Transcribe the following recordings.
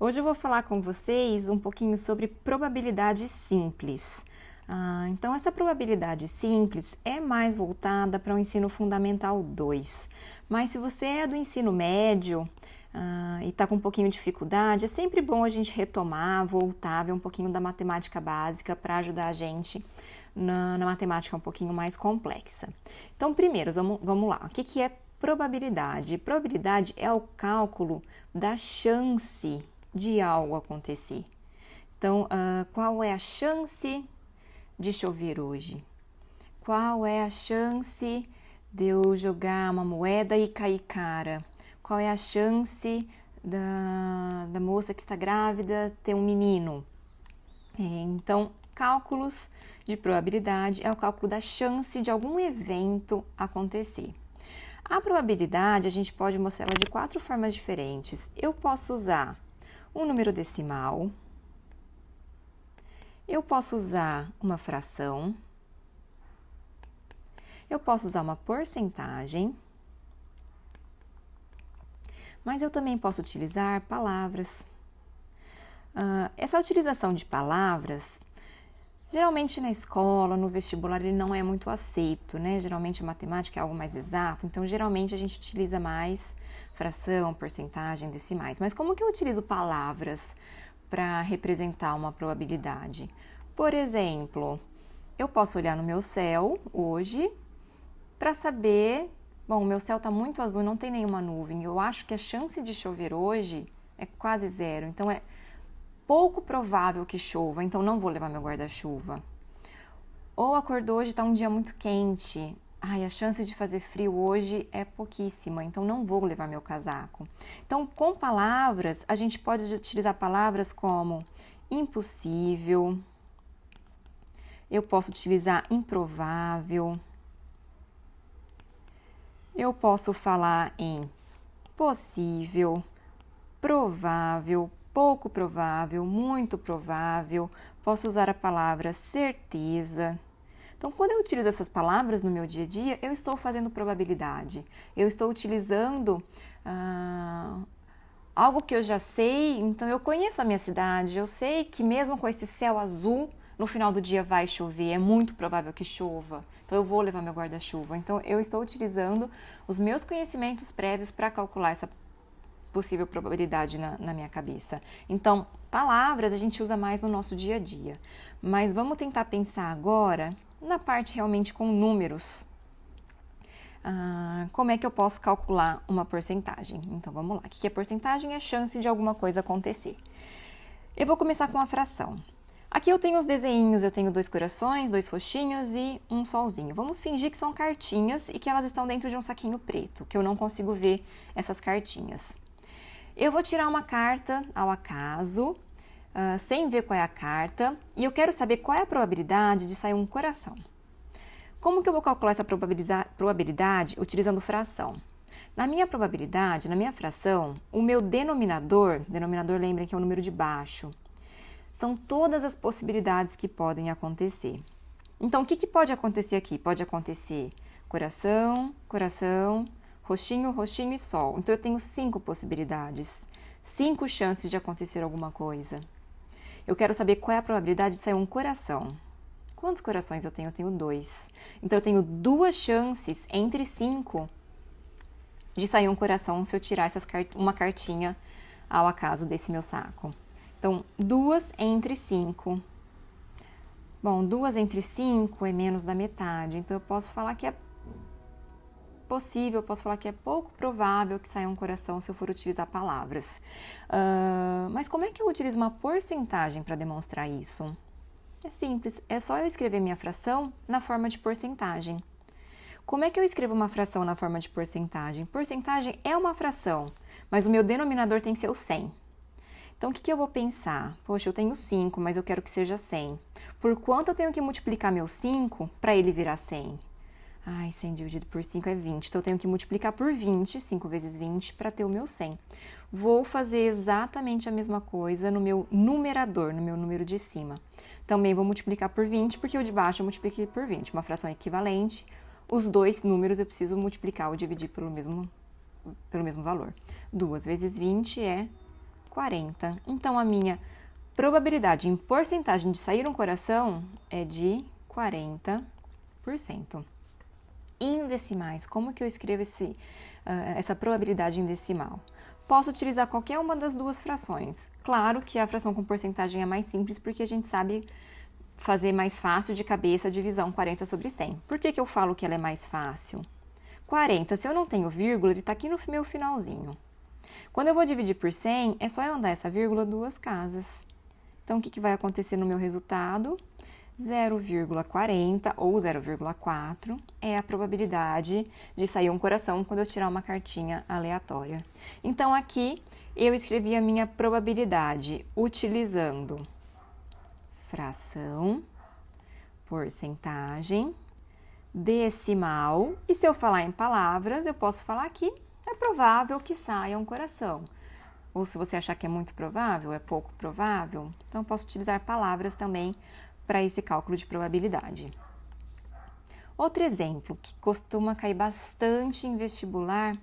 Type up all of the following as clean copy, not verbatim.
Hoje eu vou falar com vocês um pouquinho sobre probabilidade simples. Então, essa probabilidade simples é mais voltada para o ensino fundamental 2. Mas se você é do ensino médio e está com um pouquinho de dificuldade, é sempre bom a gente retomar, voltar, ver um pouquinho da matemática básica para ajudar a gente na matemática um pouquinho mais complexa. Então, primeiro, vamos lá. O que é probabilidade? Probabilidade é o cálculo da chance de algo acontecer. Então, qual é a chance de chover hoje? Qual é a chance de eu jogar uma moeda e cair cara? Qual é a chance da moça que está grávida ter um menino? Então, cálculos de probabilidade é o cálculo da chance de algum evento acontecer. A probabilidade, a gente pode mostrar ela de 4 formas diferentes. Eu posso usar um número decimal, eu posso usar uma fração, eu posso usar uma porcentagem, mas eu também posso utilizar palavras. Essa utilização de palavras, geralmente na escola, no vestibular, ele não é muito aceito, né? Geralmente a matemática é algo mais exato, então geralmente a gente utiliza mais fração, porcentagem, decimais. Mas como que eu utilizo palavras para representar uma probabilidade? Por exemplo, eu posso olhar no meu céu hoje para saber, bom, o meu céu está muito azul, não tem nenhuma nuvem, eu acho que a chance de chover hoje é quase zero, então é pouco provável que chova, então não vou levar meu guarda-chuva. Ou acordou hoje, está um dia muito quente, a chance de fazer frio hoje é pouquíssima, então não vou levar meu casaco. Então, com palavras, a gente pode utilizar palavras como impossível, eu posso utilizar improvável, eu posso falar em possível, provável, pouco provável, muito provável, posso usar a palavra certeza. Então, quando eu utilizo essas palavras no meu dia a dia, eu estou fazendo probabilidade. Eu estou utilizando algo que eu já sei, então eu conheço a minha cidade, eu sei que mesmo com esse céu azul, no final do dia vai chover, é muito provável que chova, então eu vou levar meu guarda-chuva. Então, eu estou utilizando os meus conhecimentos prévios para calcular essa possível probabilidade na minha cabeça. Então, palavras a gente usa mais no nosso dia a dia, mas vamos tentar pensar agora na parte realmente com números. Como é que eu posso calcular uma porcentagem? Então, vamos lá. O que é porcentagem? É a chance de alguma coisa acontecer. Eu vou começar com a fração. Aqui eu tenho os desenhinhos, eu tenho 2 corações, 2 roxinhos e um solzinho. Vamos fingir que são cartinhas e que elas estão dentro de um saquinho preto, que eu não consigo ver essas cartinhas. Eu vou tirar uma carta ao acaso, sem ver qual é a carta, e eu quero saber qual é a probabilidade de sair um coração. Como que eu vou calcular essa probabilidade utilizando fração? Na minha probabilidade, na minha fração, o meu denominador lembrem que é o número de baixo, são todas as possibilidades que podem acontecer. Então, o que pode acontecer aqui? Pode acontecer coração, coração, roxinho, roxinho e sol. Então, eu tenho 5 possibilidades, 5 chances de acontecer alguma coisa. Eu quero saber qual é a probabilidade de sair um coração. Quantos corações eu tenho? Eu tenho 2. Então, eu tenho 2 chances entre 5 de sair um coração se eu tirar uma cartinha ao acaso desse meu saco. Então, 2 entre 5. Bom, 2 entre 5 é menos da metade. Então, eu posso falar que é possível, eu posso falar que é pouco provável que saia um coração se eu for utilizar palavras. Mas como é que eu utilizo uma porcentagem para demonstrar isso? É simples, é só eu escrever minha fração na forma de porcentagem. Como é que eu escrevo uma fração na forma de porcentagem? Porcentagem é uma fração, mas o meu denominador tem que ser o 100. Então, o que eu vou pensar? Poxa, eu tenho 5, mas eu quero que seja 100. Por quanto eu tenho que multiplicar meu 5 para ele virar 100? 100 dividido por 5 é 20. Então, eu tenho que multiplicar por 20, 5 vezes 20, para ter o meu 100. Vou fazer exatamente a mesma coisa no meu numerador, no meu número de cima. Também vou multiplicar por 20, porque o de baixo eu multipliquei por 20. Uma fração equivalente. Os 2 números eu preciso multiplicar ou dividir pelo mesmo valor. 2 vezes 20 é 40. Então, a minha probabilidade em porcentagem de sair um coração é de 40%. Em decimais, como que eu escrevo essa probabilidade em decimal? Posso utilizar qualquer uma das duas frações. Claro que a fração com porcentagem é mais simples, porque a gente sabe fazer mais fácil de cabeça a divisão 40 sobre 100. Por que eu falo que ela é mais fácil? 40, se eu não tenho vírgula, ele está aqui no meu finalzinho. Quando eu vou dividir por 100, é só eu andar essa vírgula 2 casas. Então, o que vai acontecer no meu resultado? 0,40 ou 0,4 é a probabilidade de sair um coração quando eu tirar uma cartinha aleatória. Então, aqui eu escrevi a minha probabilidade utilizando fração, porcentagem, decimal. E se eu falar em palavras, eu posso falar que é provável que saia um coração. Ou se você achar que é muito provável, é pouco provável, então eu posso utilizar palavras também para esse cálculo de probabilidade. Outro exemplo que costuma cair bastante em vestibular,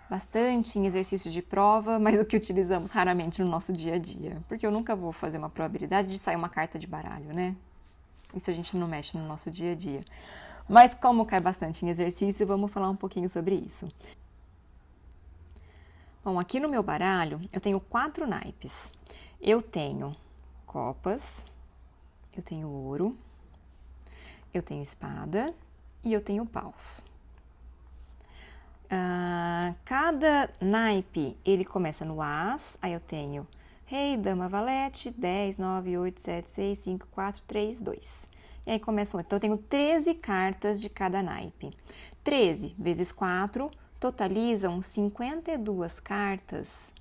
bastante em exercícios de prova, mas o que utilizamos raramente no nosso dia a dia, porque eu nunca vou fazer uma probabilidade de sair uma carta de baralho, né? Isso a gente não mexe no nosso dia a dia. Mas como cai bastante em exercício, vamos falar um pouquinho sobre isso. Bom, aqui no meu baralho eu tenho 4 naipes. Eu tenho copas, eu tenho ouro, eu tenho espada e eu tenho paus. Cada naipe, ele começa no as, aí eu tenho rei, dama, valete, 10, 9, 8, 7, 6, 5, 4, 3, 2. E aí começa, então eu tenho 13 cartas de cada naipe. 13 vezes 4 totalizam 52 cartas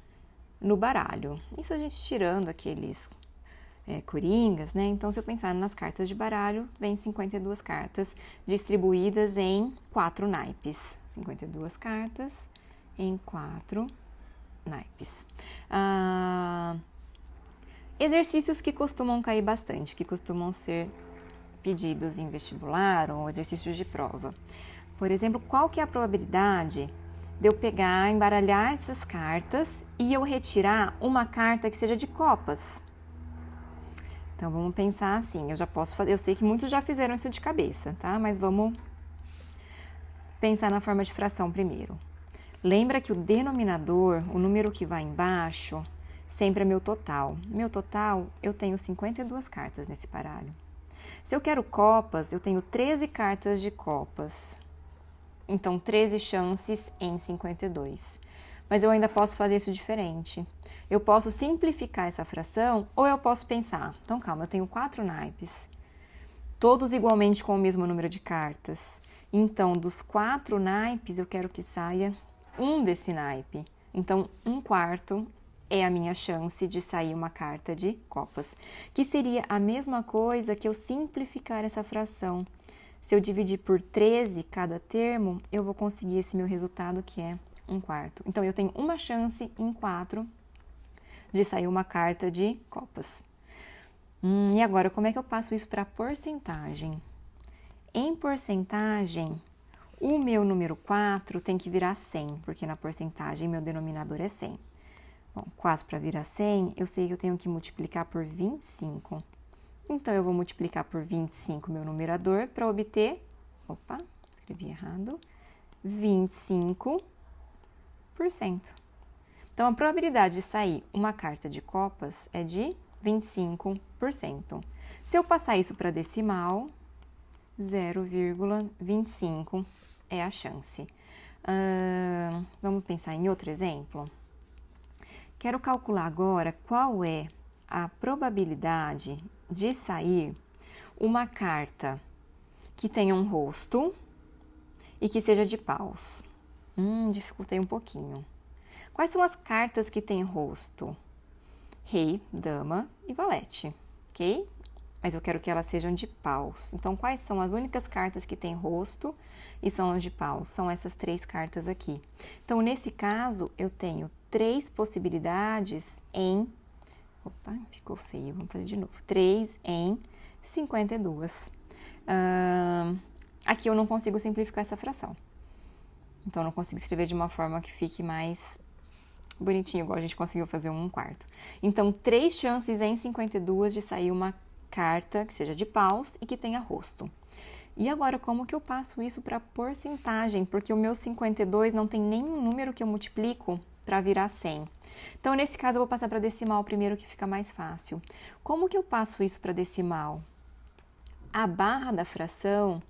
no baralho. Isso a gente tirando aqueles coringas, né? Então, se eu pensar nas cartas de baralho, vem 52 cartas distribuídas em 4 naipes. 52 cartas em 4 naipes. Exercícios que costumam cair bastante, que costumam ser pedidos em vestibular ou exercícios de prova. Por exemplo, qual que é a probabilidade de eu pegar, embaralhar essas cartas e eu retirar uma carta que seja de copas? Então, vamos pensar assim, eu já posso fazer, eu sei que muitos já fizeram isso de cabeça, tá? Mas vamos pensar na forma de fração primeiro. Lembra que o denominador, o número que vai embaixo, sempre é meu total. Meu total, eu tenho 52 cartas nesse baralho. Se eu quero copas, eu tenho 13 cartas de copas. Então, 13 chances em 52. Mas eu ainda posso fazer isso diferente. Eu posso simplificar essa fração ou eu posso pensar, então calma, eu tenho 4 naipes, todos igualmente com o mesmo número de cartas. Então, dos 4 naipes, eu quero que saia um desse naipe. Então, 1/4 é a minha chance de sair uma carta de copas, que seria a mesma coisa que eu simplificar essa fração. Se eu dividir por 13 cada termo, eu vou conseguir esse meu resultado, que é 1/4. Então, eu tenho uma chance em 4 de sair uma carta de copas. E agora, como é que eu passo isso para porcentagem? Em porcentagem, o meu número 4 tem que virar 100, porque na porcentagem meu denominador é 100. Bom, 4 para virar 100, eu sei que eu tenho que multiplicar por 25. Então, eu vou multiplicar por 25 meu numerador para obter, escrevi errado, 25%. Então, a probabilidade de sair uma carta de copas é de 25%. Se eu passar isso para decimal, 0,25 é a chance. Vamos pensar em outro exemplo? Quero calcular agora qual é a probabilidade de sair uma carta que tenha um rosto e que seja de paus. Dificultei um pouquinho. Quais são as cartas que têm rosto? Rei, dama e valete, ok? Mas eu quero que elas sejam de paus. Então, quais são as únicas cartas que têm rosto e são de paus? São essas 3 cartas aqui. Então, nesse caso, eu tenho 3 possibilidades em... ficou feio, vamos fazer de novo. 3 em 52. Aqui eu não consigo simplificar essa fração. Então, eu não consigo escrever de uma forma que fique mais bonitinho, igual a gente conseguiu fazer 1/4. Então, 3 chances em 52 de sair uma carta que seja de paus e que tenha rosto. E agora, como que eu passo isso para porcentagem? Porque o meu 52 não tem nenhum número que eu multiplico para virar 100. Então, nesse caso, eu vou passar para decimal primeiro, que fica mais fácil. Como que eu passo isso para decimal? A barra da fração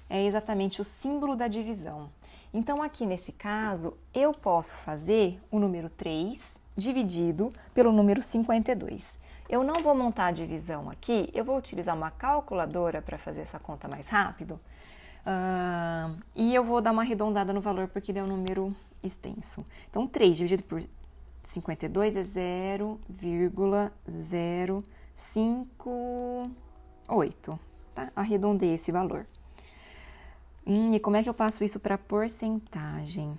é exatamente o símbolo da divisão. Então, aqui nesse caso, eu posso fazer o número 3 dividido pelo número 52. Eu não vou montar a divisão aqui, eu vou utilizar uma calculadora para fazer essa conta mais rápido. E eu vou dar uma arredondada no valor porque ele é um número extenso. Então, 3 dividido por 52 é 0,058, tá? Arredondei esse valor. E como é que eu passo isso para porcentagem?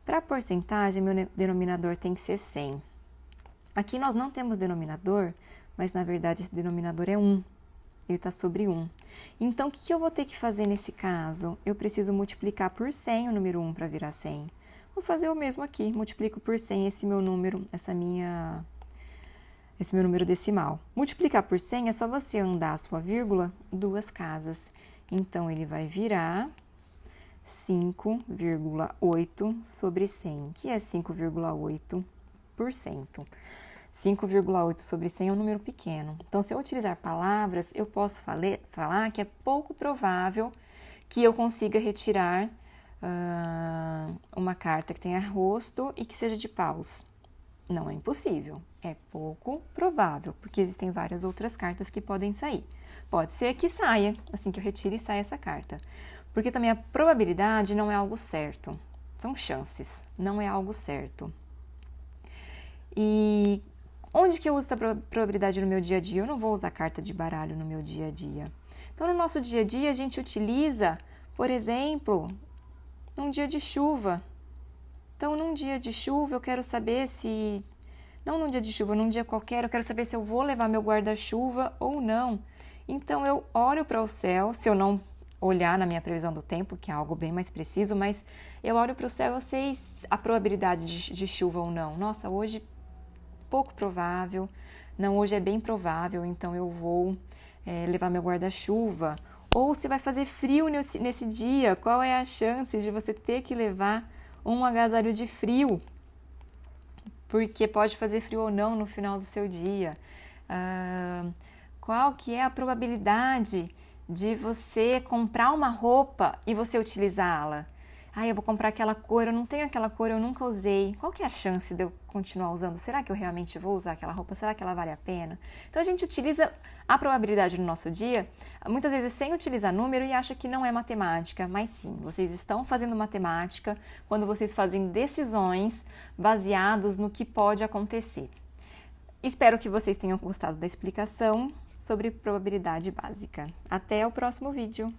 Para porcentagem, meu denominador tem que ser 100. Aqui nós não temos denominador, mas na verdade esse denominador é 1. Ele está sobre 1. Então, o que eu vou ter que fazer nesse caso? Eu preciso multiplicar por 100 o número 1 para virar 100. Vou fazer o mesmo aqui, multiplico por 100 esse meu número, esse meu número decimal. Multiplicar por 100 é só você andar a sua vírgula 2 casas. Então, ele vai virar 5,8 sobre 100, que é 5,8%. 5,8 sobre 100 é um número pequeno. Então, se eu utilizar palavras, eu posso falar que é pouco provável que eu consiga retirar uma carta que tenha rosto e que seja de paus. Não é impossível, é pouco provável, porque existem várias outras cartas que podem sair. Pode ser que saia, assim que eu retire, saia essa carta. Porque também a probabilidade não é algo certo. São chances, não é algo certo. E onde que eu uso essa probabilidade no meu dia a dia? Eu não vou usar carta de baralho no meu dia a dia. Então, no nosso dia a dia, a gente utiliza, por exemplo, num dia de chuva. Então, num dia de chuva, eu quero saber se... Não num dia de chuva, num dia qualquer, eu quero saber se eu vou levar meu guarda-chuva ou não. Então, eu olho para o céu, se eu não olhar na minha previsão do tempo, que é algo bem mais preciso, mas eu olho para o céu, eu sei a probabilidade de chuva ou não. Nossa, hoje pouco provável, não, hoje é bem provável, então eu vou levar meu guarda-chuva. Ou se vai fazer frio nesse dia, qual é a chance de você ter que levar um agasalho de frio? Porque pode fazer frio ou não no final do seu dia. Qual que é a probabilidade de você comprar uma roupa e você utilizá-la? Eu vou comprar aquela cor, eu não tenho aquela cor, eu nunca usei. Qual que é a chance de eu continuar usando? Será que eu realmente vou usar aquela roupa? Será que ela vale a pena? Então, a gente utiliza a probabilidade no nosso dia, muitas vezes sem utilizar número e acha que não é matemática, mas sim, vocês estão fazendo matemática quando vocês fazem decisões baseadas no que pode acontecer. Espero que vocês tenham gostado da explicação sobre probabilidade básica. Até o próximo vídeo!